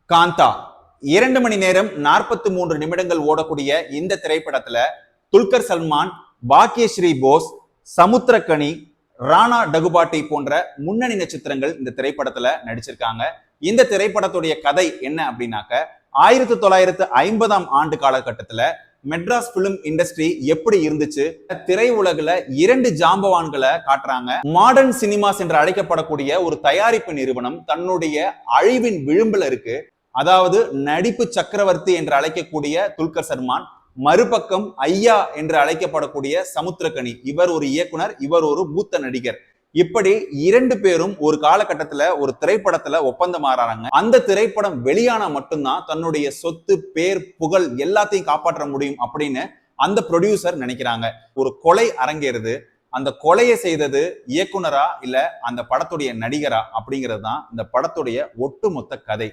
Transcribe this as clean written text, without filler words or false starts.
காந்தா 2 மணி நேரம் 43 நிமிடங்கள் ஓடக்கூடிய இந்த திரைப்படத்துல துல்கர் சல்மான், பாக்யஸ்ரீ போஸ், சமுத்திரக்கனி, ராணா டகுபாட்டி போன்ற முன்னணி நட்சத்திரங்கள் இந்த திரைப்படத்துல நடிச்சிருக்காங்க. இந்த திரைப்படத்துடைய கதை என்ன அப்படின்னாக்க 1950ஆம் ஆண்டு காலகட்டத்துல மெட்ராஸ் பிலிம் இண்டஸ்ட்ரி எப்படி இருந்துச்சு, திரையுலகில் 2 ஜாம்பவான்களை காட்டுறாங்க. மாடர்ன் சினிமாஸ் என்று அழைக்கப்படக்கூடிய ஒரு தயாரிப்பு நிறுவனம் தன்னுடைய அழிவின் விளிம்புல இருக்கு. அதாவது நடிப்பு சக்கரவர்த்தி என்று அழைக்கக்கூடிய துல்கர் சல்மான், மறுபக்கம் ஐயா என்று அழைக்கப்படக்கூடிய சமுத்திரக்கனி. இவர் ஒரு இயக்குனர், இவர் ஒரு மூத்த நடிகர். இப்படி 2 பேரும் ஒரு காலகட்டத்துல ஒரு திரைப்படத்துல ஒப்பந்தம் ஆறாங்க. அந்த திரைப்படம் வெளியானா மட்டும்தான் தன்னுடைய சொத்து, பேர், புகழ் எல்லாத்தையும் காப்பாற்ற முடியும் அப்படின்னு அந்த ப்ரொடியூசர் நினைக்கிறாங்க. ஒரு கொலை அரங்கேறுது. அந்த கொலையை செய்தது இயக்குனரா இல்ல அந்த படத்துடைய நடிகரா அப்படிங்கிறது தான் இந்த படத்துடைய ஒட்டுமொத்த கதை.